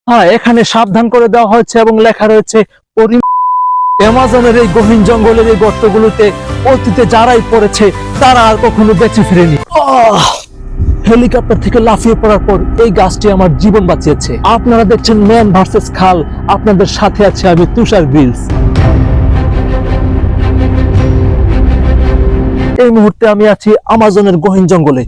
হ্যাঁ, এখানে সাবধান করে দেওয়া হয়েছে এবং লেখা রয়েছে অ্যামাজনের এই গহীন জঙ্গলের এই গর্তগুলোতে অতীতে যারাই পড়েছে তারা আর কখনো বেঁচে ফিরেনি। হেলিকপ্টার থেকে লাফিয়ে পড়ার পর এই গাছটি আমার জীবন বাঁচিয়েছে। আপনারা দেখছেন ম্যান ভার্সেস খাল, আপনাদের সাথে আছে আমি তুষার গ্রিলস। এই মুহূর্তে আমি আছি আমাজনের গহীন জঙ্গলে।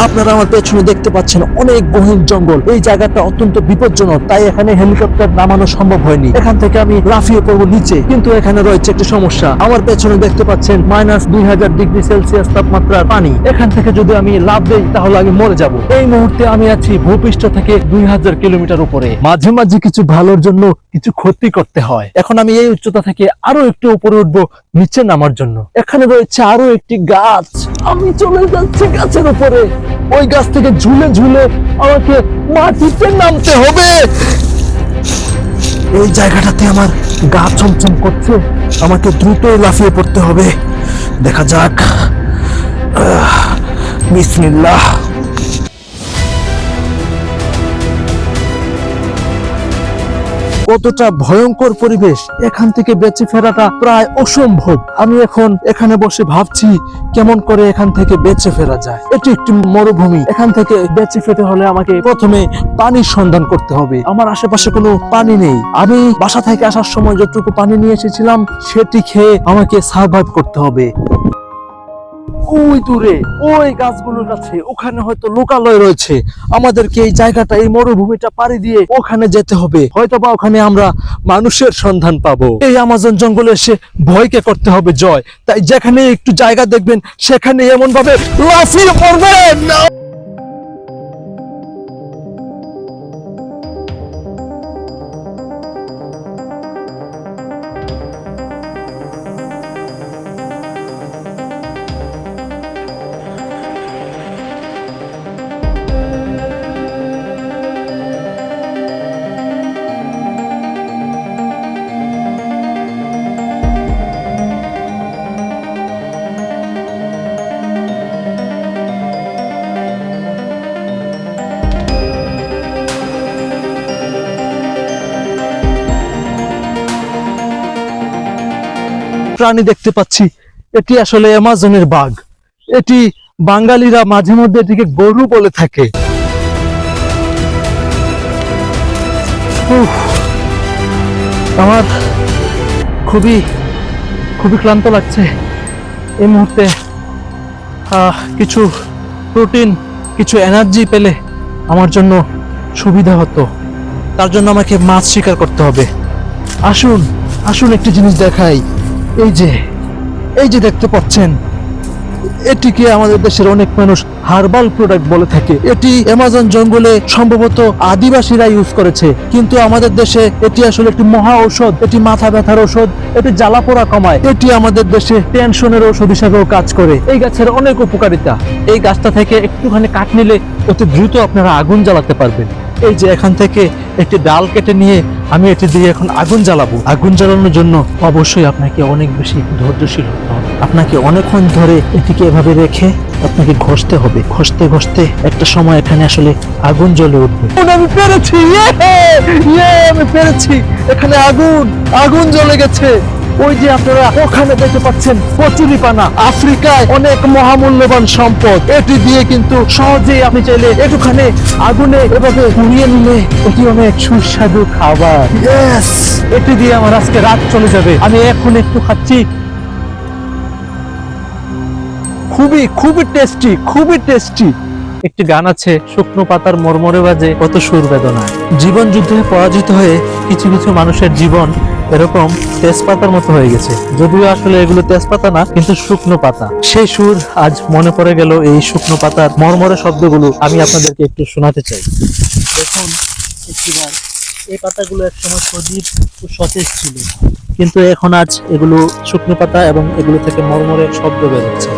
আপনারা আমার পেছনে দেখতে পাচ্ছেন অনেক গহীন জঙ্গল। এই জায়গাটা অত্যন্ত বিপজ্জনক, তাই এখানে হেলিকপ্টার নামানো সম্ভব হয়নি। এখান থেকে আমি লাফিয়ে পড়বো নিচে, কিন্তু এখানে রয়েছে একটি সমস্যা। আমার পেছনে দেখতে পাচ্ছেন -2000°C তাপমাত্রার পানি। এখান থেকে যদি আমি লাফ দেই তাহলে আমি মরে যাব। এই মুহূর্তে আমি আছি ভূপৃষ্ঠ থেকে 2000 কিলোমিটার উপরে। মাঝে মাঝে কিছু ভালোর জন্য কিছু ক্ষতি করতে হয়। এখন আমি এই উচ্চতা থেকে আরো একটু উপরে উঠবো নিচে নামার জন্য। এখানে রয়েছে আরো একটি গাছ, আমি চলে যাচ্ছি গাছের উপরে। ওই গাছ থেকে ঝুলে ঝুলে আমাকে মাটিতে নামতে হবে। এই জায়গাটাতে আমার গা ছমছম করছে, আমাকে দ্রুতই লাফিয়ে পড়তে হবে। দেখা যাক। বিসমিল্লাহ। কতটা ভয়ঙ্কর পরিবেশ, এখান থেকে বেঁচে ফেরাটা প্রায় অসম্ভব। আমি এখন এখানে বসে ভাবছি কেমন করে এখান থেকে বেঁচে ফেরা যায়। এটি একটি মরুভূমি, এখান থেকে বেঁচে ফেরতে হলে আমাকে প্রথমে পানির সন্ধান করতে হবে। আমার আশেপাশে কোনো পানি নেই। আমি বাসা থেকে আসার সময় যতটুকু পানি নিয়ে এসেছিলাম সেটি খেয়ে আমাকে সার্ভাইভ করতে হবে। ওই দূরে ওই গাছগুলোর কাছে ওখানে হয়তো লোকালয় রয়েছে। আমাদেরকে এই জায়গাটা, এই মরুভূমিটা পাড়ি দিয়ে ওখানে যেতে হবে। হয়তোবা ওখানে আমরা মানুষের সন্ধান পাবো। এই আমাজন জঙ্গলে এসে ভয়কে করতে হবে জয়। তাই যেখানে একটু জায়গা দেখবেন সেখানে এমন ভাবে লাফিয়ে পড়বেন। প্রাণী দেখতে পাচ্ছি, এটি আসলে অ্যামাজনের বাঘ। এটি বাঙালিরা মাঝে মধ্যে এটিকে গরু বলে থাকে। আমার খুবই ক্লান্ত লাগছে এই মুহূর্তে। কিছু প্রোটিন, কিছু এনার্জি পেলে আমার জন্য সুবিধা হতো। তার জন্য আমাকে মাছ শিকার করতে হবে। আসুন আসুন একটি জিনিস দেখাই। এই যে দেখতে পাচ্ছেন, এটিকে আমাদের দেশের অনেক মানুষ হার্বাল প্রোডাক্ট বলে থাকে। এটি অ্যামাজন জঙ্গলে সম্ভবত আদিবাসীরা ইউজ করেছে, কিন্তু আমাদের দেশে এটি আসলে একটি মহা ঔষধ। এটি মাথা ব্যথার ঔষধ, এটি জ্বালাপোড়া কমায়। এটি আমাদের দেশে টেনশনের ঔষধ হিসাবেও কাজ করে। এই গাছের অনেক উপকারিতা। এই গাছটা থেকে একটুখানি কাঠ নিলে অতি দ্রুত আপনারা আগুন জ্বালাতে পারবেন। এই যে এখান থেকে একটি ডাল কেটে নিয়ে আমি এটি দিয়ে এখন আগুন জ্বালাবো। আগুন জ্বালানোর জন্য অবশ্যই আপনাকে অনেক বেশি ধৈর্যশীল হতে হবে। আপনাকে অনেকক্ষণ ধরে এটিকে এভাবে রেখে আপনাকে ঘষতে হবে। ঘষতে একটা সময় এখানে আসলে আগুন জ্বলে উঠবে। আমি পেরেছি, আমি পেরেছি। এখানে আগুন জ্বলে গেছে। ওই যে আপনারা ওখানে দেখতে পাচ্ছেন কচুরিপানা, আফ্রিকায় অনেক মহামূল্যবান সম্পদ। এটি দিয়ে কিন্তু সহজেই আপনি চাইলে একটুখানি আগুনে এভাবে পুড়িয়ে নিলে এটি অনেক সুস্বাদু খাবার। ইয়েস, এটি দিয়ে আমার আজকে রাত চলে যাবে। আমি এখন একটু খাচ্ছি। খুবই টেস্টি। একটি গান আছে, শুকনো পাতার মরমরে বাজে কত সুর বেদনায়। জীবন যুদ্ধে পরাজিত হয়ে কিছু মানুষের জীবন এরকম তেজপাতার মতো হয়ে গেছে। যদিও আসলে এগুলো তেজপাতা না, কিন্তু শুকনো পাতা। সেই সুর আজ মনে পড়ে গেল। এই শুকনো পাতার মরমরে শব্দগুলো আমি আপনাদেরকে একটু শোনাতে চাই। দেখুন একটিবার, এই পাতাগুলো একসময় সজীব ও সতেজ ছিল, কিন্তু এখন আজ এগুলো শুকনো পাতা এবং এগুলো থেকে মরমরে শব্দ বেরোচ্ছে।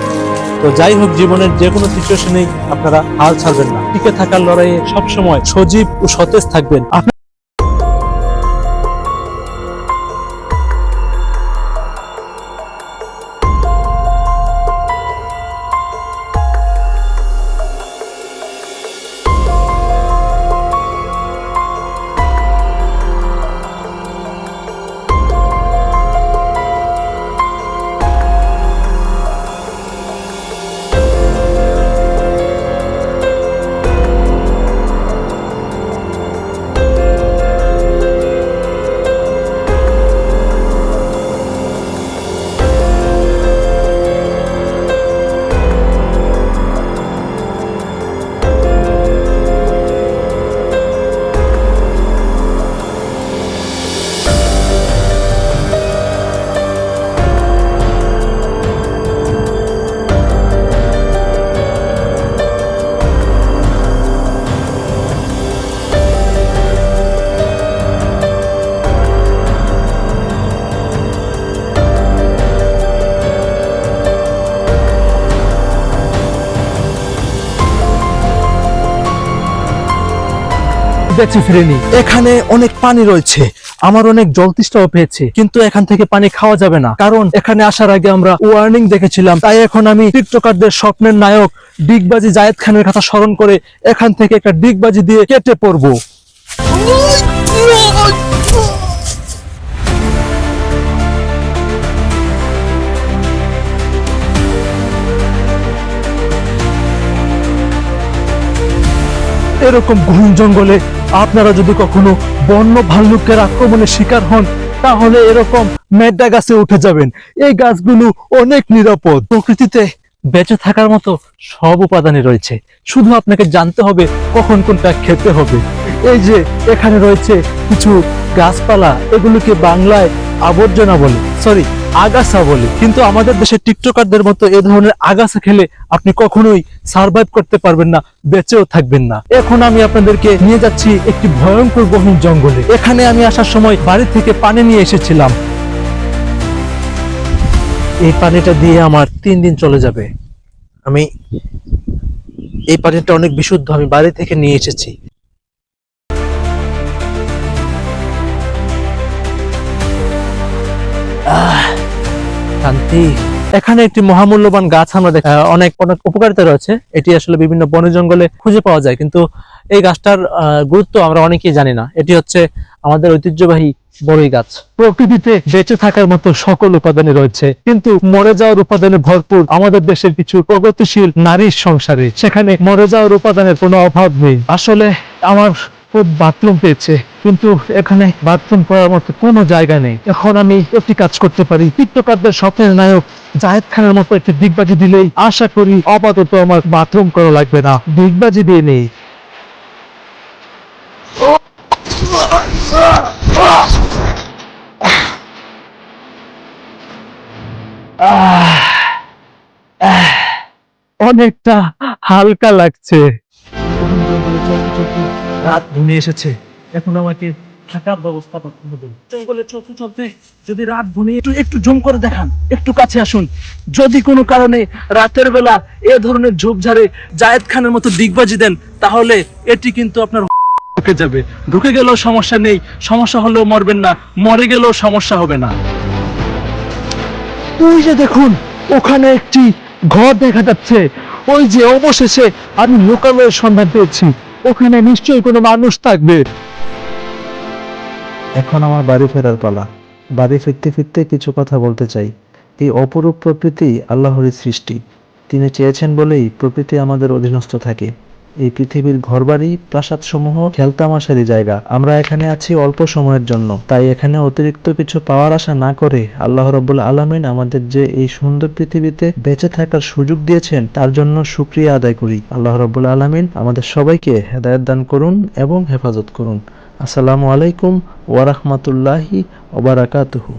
তো যাই হোক, জীবনের যে কোনো সিচুয়েশনেই আপনারা হাল ছাড়বেন না। টিকে থাকার লড়াইয়ে সবসময় সজীব ও সতেজ থাকবেন। বেঁচে ফিরিনি। এখানে অনেক পানি রয়েছে, আমার অনেক জল তৃষ্ণাও পেয়েছে, কিন্তু এখান থেকে পানি খাওয়া যাবে না, কারণ এখানে আসার আগে আমরা ওয়ার্নিং দেখেছিলাম। তাই এখন আমি টিকটকারদের স্বপ্নের নায়ক ডিগবাজি জায়েদ খানের কথা স্মরণ করে এখান থেকে একটা ডিগবাজি দিয়ে কেটে পড়বো। এরকম গহীন জঙ্গলে আপনারা যদি কখনো বন্য ভাল্লুকের আক্রমণের শিকার হন, তাহলে এরকম মেড্ডা গাছে উঠে যাবেন। এই গাছগুলো অনেক নিরাপদ। প্রকৃতিতে বেঁচে থাকার মতো সব উপাদানই রয়েছে, শুধু আপনাকে জানতে হবে কখন কোনটা খেতে হবে। এই যে এখানে রয়েছে কিছু গাছপালা, এগুলোকে বাংলায় আবর্জনা বলে, সরি আগাছা বলে, কিন্তু আমাদের দেশের টিকটকারদের মতো এ ধরনের আগাছা খেলে আপনি কখনোই সার্ভাইভ করতে পারবেন না, বেঁচেও থাকবেন না। এখন আমি আপনাদেরকে নিয়ে যাচ্ছি একটি ভয়ঙ্কর গহীন জঙ্গলে। এখানে আমি আসার সময় বাড়ি থেকে পানি নিয়ে এসেছিলাম, এই পানিটা দিয়ে আমার 3 দিন চলে যাবে। আমি এই পানিটা অনেক বিশুদ্ধ, আমি বাড়ি থেকে নিয়ে এসেছি। শান্তি। এখানে একটি মহামূল্যবান গাছ আমরা অনেক অনেক উপকারিতা রয়েছে। এটি আসলে বিভিন্ন বন জঙ্গলে খুঁজে পাওয়া যায়, কিন্তু এই গাছটার গুরুত্ব আমরা অনেকেই জানি না। এটি হচ্ছে আমাদের ঐতিহ্যবাহী বড়ই গাছ। প্রকৃতিতে বেঁচে থাকার মতো সকল উপাদানই রয়েছে, কিন্তু মরে যাওয়ার উপাদানে ভরপুর আমাদের দেশের কিছু প্রগতিশীল নারীর সংসারে। সেখানে মরে যাওয়ার উপাদানের কোনো অভাব নেই। আসলে আমার খুব বাথরুম পেয়েছে, কিন্তু এখানে বাথরুম করার মতো কোনো জায়গা নেই। এখন আমি একটি কাজ করতে পারি, টিকটকারদের স্বপ্নের নায়ক জায়েদ খানের মতো একটি ডিগবাজি দিলেই আশা করি আপাতত আমার বাথরুম করা লাগবে না। ডিগবাজি দিয়ে নেই। অনেকটা হালকা লাগছে। রাত ঘনিয়ে এসেছে, এখন আমাকে থাকার ব্যবস্থা করতে হবে। জঙ্গলে চলতে চলতে যদি রাত ঘনিয়ে একটু একটু জুম করে দেখান, একটু কাছে আসুন। যদি কোনো কারণে রাতের বেলা এ ধরনের ঝোপঝাড়ে জায়েদ খানের মতো ডিগবাজি দেন, তাহলে এটি কিন্তু আপনার ঢুকে যাবে। ঢুকে গেলেও সমস্যা নেই, সমস্যা হলেও মরবেন না, মরে গেলেও সমস্যা হবে না। ওই যে দেখুন, ওখানে একটি ঘর দেখা যাচ্ছে। ওই যে অবশেষে আমি লোকালয়ের সন্ধান পেয়েছি, ওখানে নিশ্চয়ই কোনো মানুষ থাকবে। এখন আমার বাড়ি ফেরার পালা। বাড়ি ফিরতে ফিরতে কিছু কথা বলতে চাই। এই অপরূপ প্রকৃতি আল্লাহরই সৃষ্টি। তিনি চেয়েছেন বলেই প্রকৃতি আমাদের অধীনস্থ থাকে। এই পৃথিবীর ঘরবাড়ি, প্রাসাদসমূহ খেলতামাশারি জায়গা। আমরা এখানে আছি অল্প সময়ের জন্য, তাই এখানে অতিরিক্ত কিছু পাওয়ার আশা না করে আল্লাহ রাব্বুল আলামিন আমাদের যে এই সুন্দর পৃথিবীতে বেঁচে থাকার সুযোগ দিয়েছেন, তার জন্য শুকরিয়া আদায় করি। আল্লাহ রাব্বুল আলামিন আমাদের সবাইকে হেদায়েত দান করুন এবং হেফাজত করুন। আসসালামু আলাইকুম ওয়া রাহমাতুল্লাহি ওয়া বারাকাতুহু।